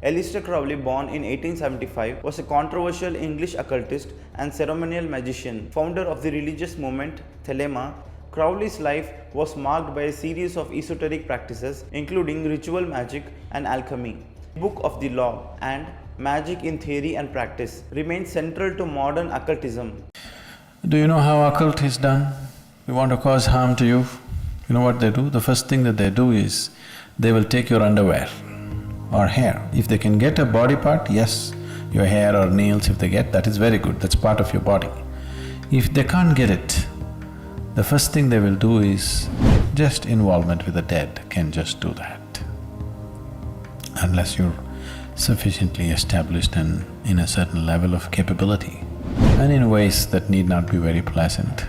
Aleister Crowley, born in 1875, was a controversial English occultist and ceremonial magician, founder of the religious movement Thelema. Crowley's life was marked by a series of esoteric practices, including ritual magic and alchemy. The Book of the Law and Magic in Theory and Practice remains central to modern occultism. Do you know how occult is done? You want to cause harm to you? You know what they do? The first thing that they do is, they will take your underwear or hair. If they can get a body part, yes, your hair or nails if they get, that is very good, that's part of your body. If they can't get it, the first thing they will do is, just involvement with the dead can just do that. Unless you're sufficiently established and in a certain level of capability, and in ways that need not be very pleasant,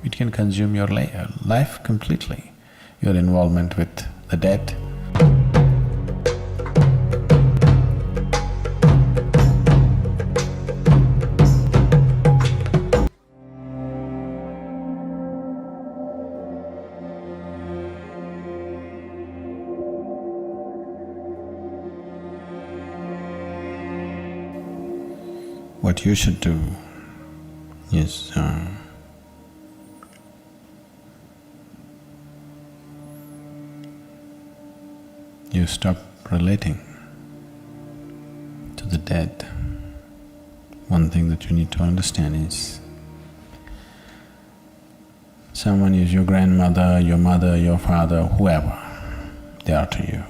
it can consume your life completely, your involvement with the dead. What you should do is, you stop relating to the dead. One thing that you need to understand is, someone is your grandmother, your mother, your father, whoever they are to you.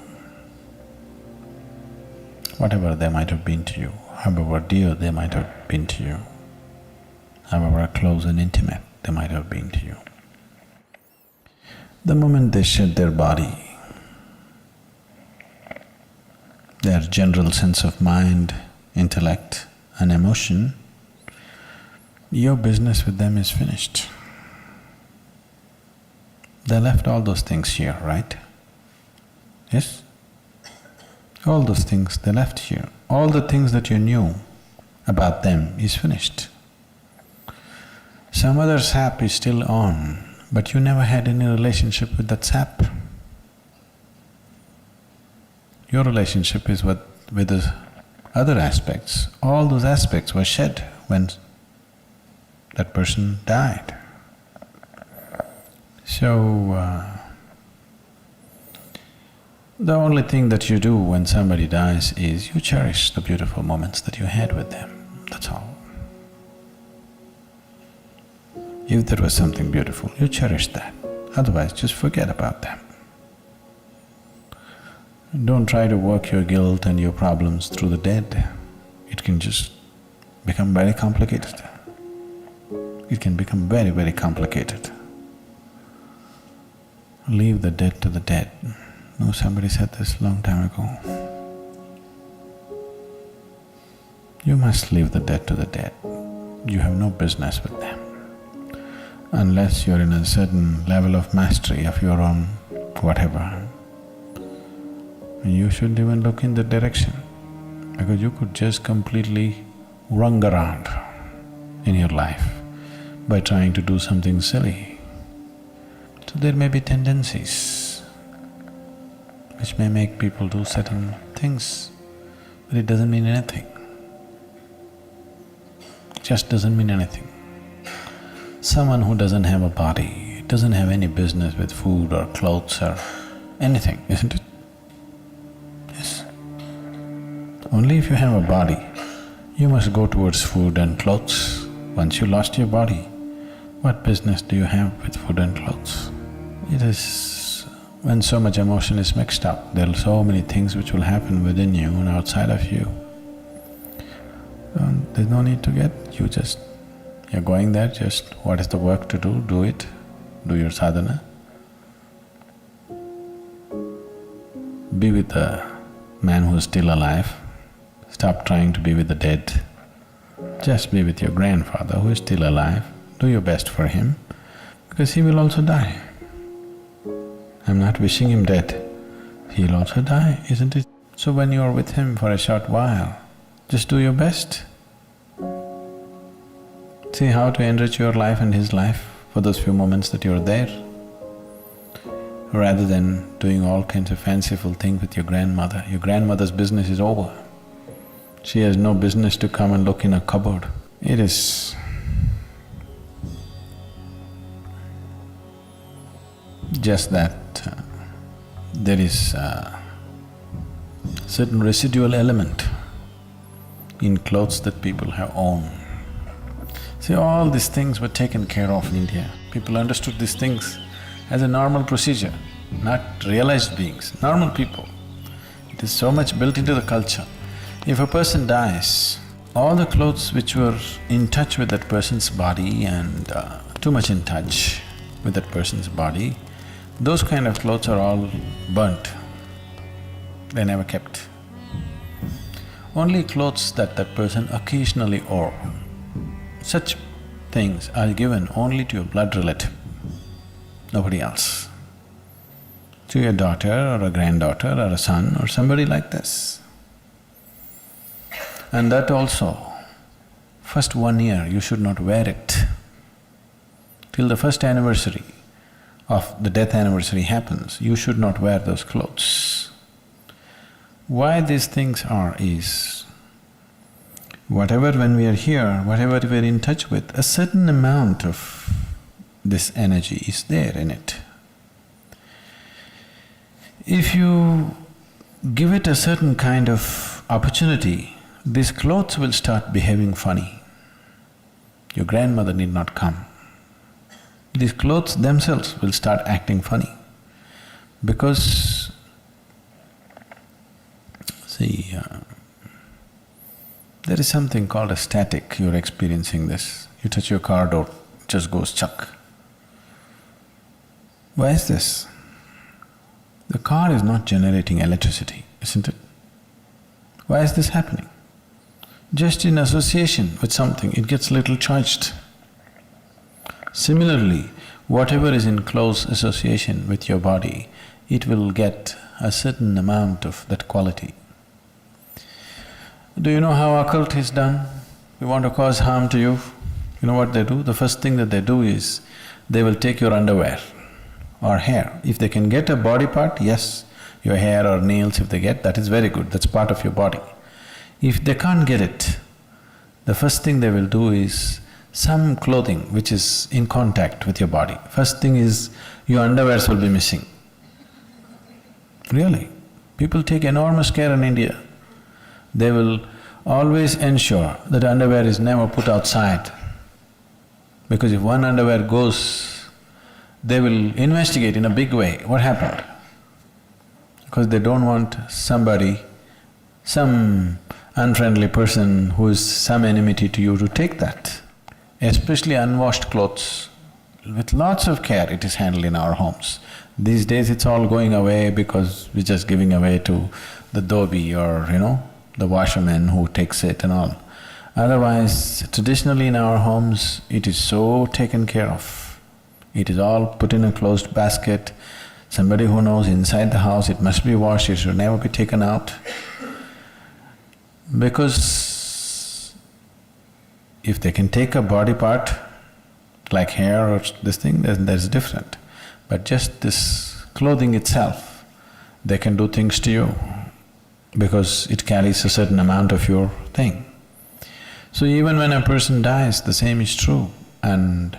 Whatever they might have been to you, however dear they might have been to you, however close and intimate they might have been to you. The moment they shed their body, their general sense of mind, intellect and emotion, your business with them is finished. They left all those things here, right? Yes? All those things they left here. All the things that you knew about them is finished. Some other sap is still on, but you never had any relationship with that sap. Your relationship is with the other aspects. All those aspects were shed when that person died. So, the only thing that you do when somebody dies is you cherish the beautiful moments that you had with them, that's all. If there was something beautiful, you cherish that, otherwise just forget about them. Don't try to work your guilt and your problems through the dead. It can just become very complicated. It can become very, very complicated. Leave the dead to the dead. No, somebody said this a long time ago. You must leave the dead to the dead. You have no business with them. Unless you're in a certain level of mastery of your own whatever, you shouldn't even look in that direction, because you could just completely run around in your life by trying to do something silly. So there may be tendencies which may make people do certain things, but it doesn't mean anything. It just doesn't mean anything. Someone who doesn't have a body doesn't have any business with food or clothes or anything, isn't it? Yes. Only if you have a body, you must go towards food and clothes. Once you lost your body, what business do you have with food and clothes? It is when so much emotion is mixed up, there are so many things which will happen within you and outside of you. There's no need to you're going there, just what is the work to do it, do your sadhana. Be with the man who is still alive, stop trying to be with the dead. Just be with your grandfather who is still alive, do your best for him, because he will also die. I'm not wishing him dead, he'll also die, isn't it? So when you're with him for a short while, just do your best. See how to enrich your life and his life for those few moments that you're there. rather than doing all kinds of fanciful things with your grandmother. Your grandmother's business is over. She has no business to come and look in a cupboard. It is just that there is a certain residual element in clothes that people have owned. See, all these things were taken care of in India. People understood these things as a normal procedure, not realized beings, normal people. It is so much built into the culture. If a person dies, all the clothes which were in touch with that person's body and too much in touch with that person's body, those kind of clothes are all burnt. They're never kept. Only clothes that that person occasionally wore, such things are given only to your blood relative, nobody else. To your daughter or a granddaughter or a son or somebody like this. And that also, first 1 year you should not wear it. Till the first anniversary of the death anniversary happens, you should not wear those clothes. Why these things are is, whatever when we are here, whatever we are in touch with, a certain amount of this energy is there in it. If you give it a certain kind of opportunity, these clothes will start behaving funny. Your grandmother need not come. These clothes themselves will start acting funny because, see, there is something called a static, you're experiencing this. You touch your car door, it just goes chuck. Why is this? The car is not generating electricity, isn't it? Why is this happening? Just in association with something, it gets little charged. Similarly, whatever is in close association with your body, it will get a certain amount of that quality. Do you know how occult is done? We want to cause harm to you. You know what they do? The first thing that they do is, they will take your underwear or hair. If they can get a body part, yes, your hair or nails if they get, that is very good, that's part of your body. If they can't get it, the first thing they will do is some clothing which is in contact with your body. First thing is, your underwears will be missing. Really, people take enormous care in India. They will always ensure that underwear is never put outside. Because if one underwear goes, they will investigate in a big way what happened. Because they don't want somebody, some unfriendly person who is some enmity to you to take that. Especially unwashed clothes, with lots of care it is handled in our homes. These days it's all going away because we're just giving away to the dhobi or, the washerman who takes it and all. Otherwise, traditionally in our homes, it is so taken care of. It is all put in a closed basket. Somebody who knows inside the house it must be washed, it should never be taken out. Because if they can take a body part, like hair or this thing, then that's different. But just this clothing itself, they can do things to you because it carries a certain amount of your thing. So even when a person dies, the same is true, and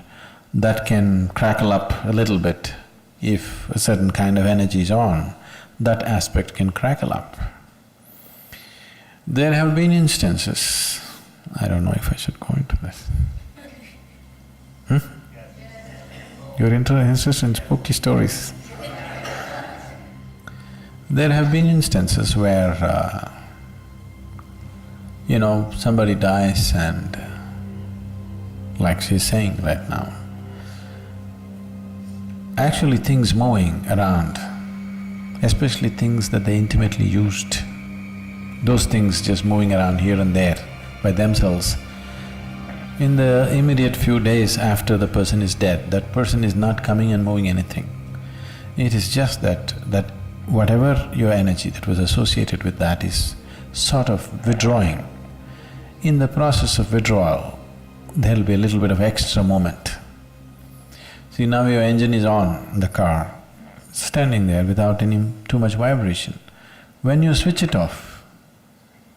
that can crackle up a little bit. If a certain kind of energy is on, that aspect can crackle up. There have been instances, I don't know if I should go into this. You're interested in spooky stories. There have been instances where, somebody dies and, like she's saying right now, actually things moving around, especially things that they intimately used, those things just moving around here and there by themselves. In the immediate few days after the person is dead, that person is not coming and moving anything. It is just that whatever your energy that was associated with that is sort of withdrawing. In the process of withdrawal, there'll be a little bit of extra movement. See, now your engine is on in the car, standing there without any too much vibration. When you switch it off,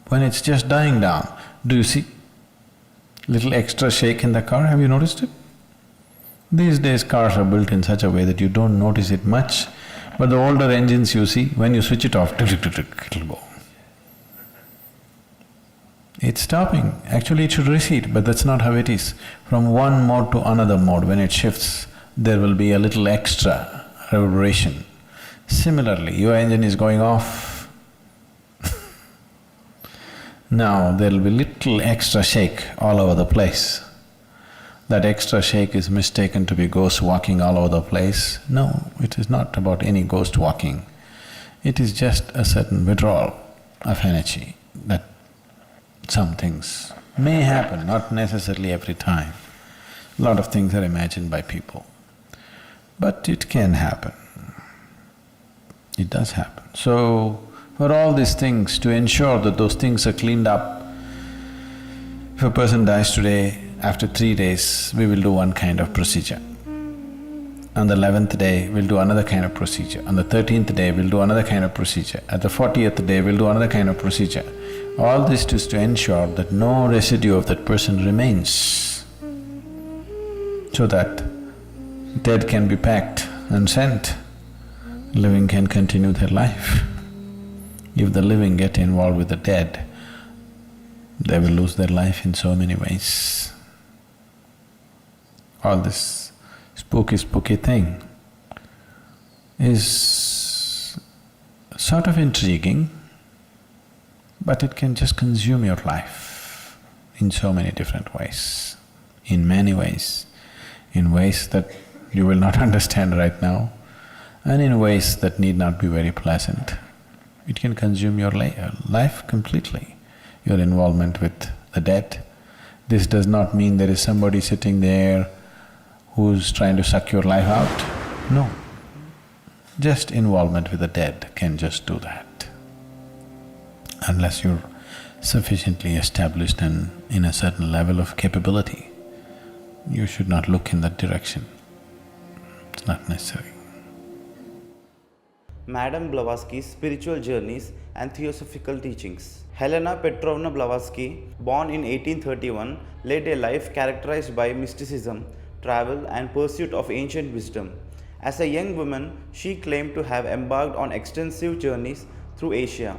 when it's just dying down, do you see little extra shake in the car? Have you noticed it? These days cars are built in such a way that you don't notice it much, but the older engines you see, when you switch it off, it'll go. It's stopping. Actually it should recede, but that's not how it is. From one mode to another mode, when it shifts, there will be a little extra reverberation. Similarly, your engine is going off. Now there'll be little extra shake all over the place. That extra shake is mistaken to be ghosts walking all over the place. No, it is not about any ghost walking. It is just a certain withdrawal of energy that some things may happen, not necessarily every time. A lot of things are imagined by people, but it can happen. It does happen. So, for all these things, to ensure that those things are cleaned up, if a person dies today, after 3 days, we will do one kind of procedure. On the 11th day, we'll do another kind of procedure. On the 13th day, we'll do another kind of procedure. At the 40th day, we'll do another kind of procedure. All this is to ensure that no residue of that person remains, so that dead can be packed and sent, living can continue their life. If the living get involved with the dead, they will lose their life in so many ways. All this spooky thing is sort of intriguing, but it can just consume your life in so many different ways, in many ways, in ways that you will not understand right now, and in ways that need not be very pleasant. It can consume your life completely, your involvement with the dead. This does not mean there is somebody sitting there who's trying to suck your life out. No. Just involvement with the dead can just do that. Unless you're sufficiently established and in a certain level of capability, you should not look in that direction. It's not necessary. Madame Blavatsky's spiritual journeys and theosophical teachings. Helena Petrovna Blavatsky, born in 1831, led a life characterized by mysticism, travel and pursuit of ancient wisdom. As a young woman, she claimed to have embarked on extensive journeys through Asia,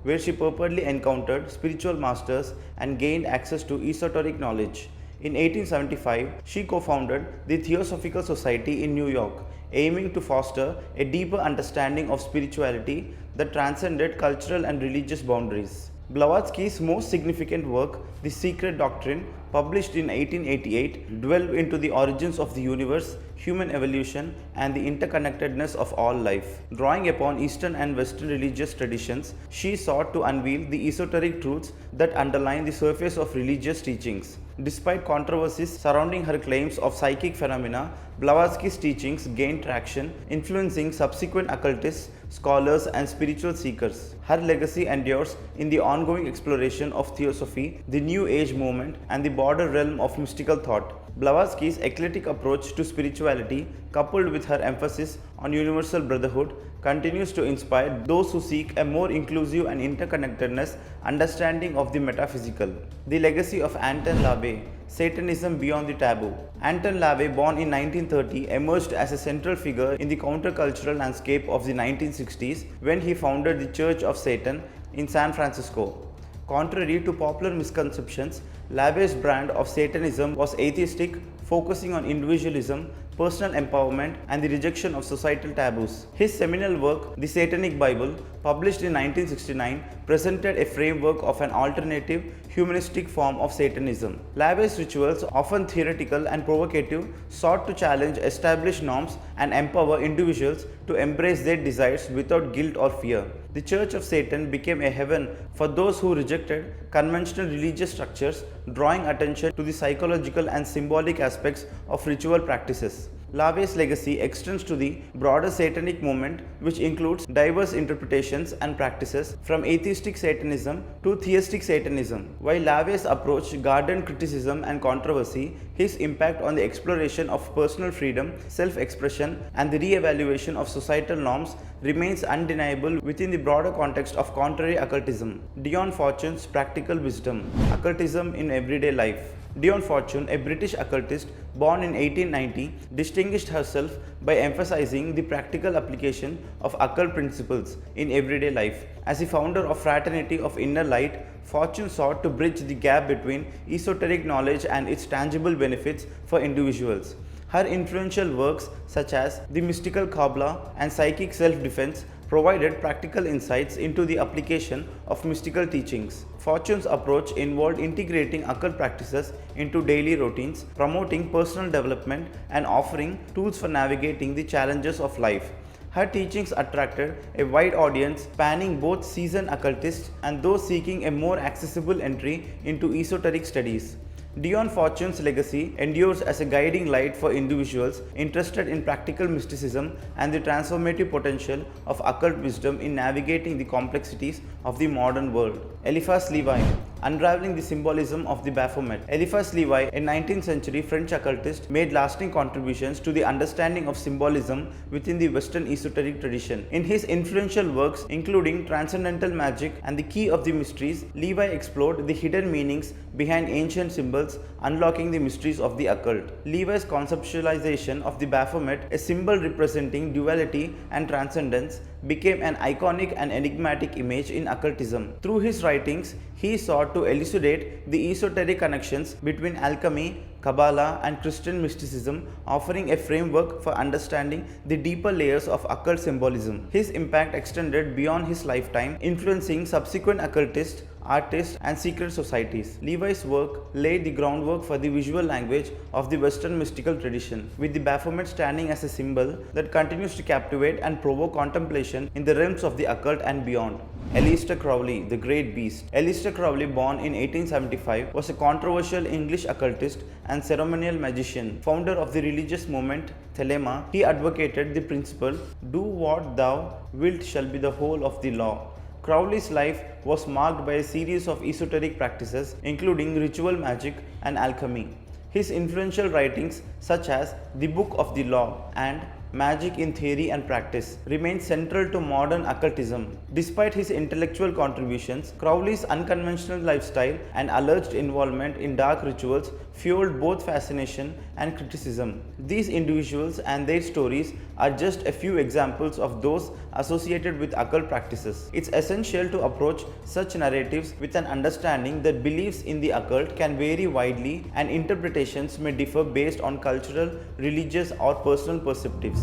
where she purportedly encountered spiritual masters and gained access to esoteric knowledge. In 1875, she co-founded the Theosophical Society in New York, aiming to foster a deeper understanding of spirituality that transcended cultural and religious boundaries. Blavatsky's most significant work, The Secret Doctrine, published in 1888, delved into the origins of the universe, human evolution, and the interconnectedness of all life. Drawing upon Eastern and Western religious traditions, she sought to unveil the esoteric truths that underlie the surface of religious teachings. Despite controversies surrounding her claims of psychic phenomena, Blavatsky's teachings gained traction, influencing subsequent occultists, scholars, and spiritual seekers. Her legacy endures in the ongoing exploration of theosophy, the New Age movement, and the broader realm of mystical thought. Blavatsky's eclectic approach to spirituality, coupled with her emphasis on universal brotherhood, continues to inspire those who seek a more inclusive and interconnectedness understanding of the metaphysical. The legacy of Anton LaVey, Satanism Beyond the Taboo. Anton LaVey, born in 1930, emerged as a central figure in the countercultural landscape of the 1960s when he founded the Church of Satan in San Francisco. Contrary to popular misconceptions, LaVey's brand of Satanism was atheistic, focusing on individualism, personal empowerment, and the rejection of societal taboos. His seminal work, The Satanic Bible, published in 1969, presented a framework of an alternative, humanistic form of Satanism. LaVey's rituals, often theoretical and provocative, sought to challenge established norms and empower individuals to embrace their desires without guilt or fear. The Church of Satan became a heaven for those who rejected conventional religious structures, drawing attention to the psychological and symbolic aspects of ritual practices. LaVey's legacy extends to the broader Satanic movement, which includes diverse interpretations and practices from atheistic Satanism to theistic Satanism. While LaVey's approach garnered criticism and controversy, his impact on the exploration of personal freedom, self-expression, and the re-evaluation of societal norms remains undeniable within the broader context of contemporary occultism. Dion Fortune's practical wisdom, occultism in everyday life. Dion Fortune, a British occultist born in 1890, distinguished herself by emphasizing the practical application of occult principles in everyday life. As the founder of Fraternity of Inner Light, Fortune sought to bridge the gap between esoteric knowledge and its tangible benefits for individuals. Her influential works such as The Mystical Kabbalah and Psychic Self-Defense provided practical insights into the application of mystical teachings. Fortune's approach involved integrating occult practices into daily routines, promoting personal development, and offering tools for navigating the challenges of life. Her teachings attracted a wide audience spanning both seasoned occultists and those seeking a more accessible entry into esoteric studies. Dion Fortune's legacy endures as a guiding light for individuals interested in practical mysticism and the transformative potential of occult wisdom in navigating the complexities of the modern world. Eliphas Levi, unraveling the symbolism of the Baphomet. Eliphas Levi, a 19th century French occultist, made lasting contributions to the understanding of symbolism within the Western esoteric tradition. In his influential works, including Transcendental Magic and The Key of the Mysteries, Levi explored the hidden meanings behind ancient symbols, unlocking the mysteries of the occult. Levi's conceptualization of the Baphomet, a symbol representing duality and transcendence, became an iconic and enigmatic image in occultism. Through his writings, he sought to elucidate the esoteric connections between alchemy, Kabbalah, and Christian mysticism, offering a framework for understanding the deeper layers of occult symbolism. His impact extended beyond his lifetime, influencing subsequent occultists, artists, and secret societies. Levi's work laid the groundwork for the visual language of the Western mystical tradition, with the Baphomet standing as a symbol that continues to captivate and provoke contemplation in the realms of the occult and beyond. Aleister Crowley, the Great Beast. Aleister Crowley, born in 1875, was a controversial English occultist and ceremonial magician, founder of the religious movement Thelema. He advocated the principle, "Do what thou wilt shall be the whole of the law." Crowley's life was marked by a series of esoteric practices, including ritual magic and alchemy. His influential writings, such as The Book of the Law and Magic in Theory and Practice, remain central to modern occultism. Despite his intellectual contributions, Crowley's unconventional lifestyle and alleged involvement in dark rituals fueled both fascination and criticism. These individuals and their stories are just a few examples of those associated with occult practices. It's essential to approach such narratives with an understanding that beliefs in the occult can vary widely and interpretations may differ based on cultural, religious, or personal perspectives.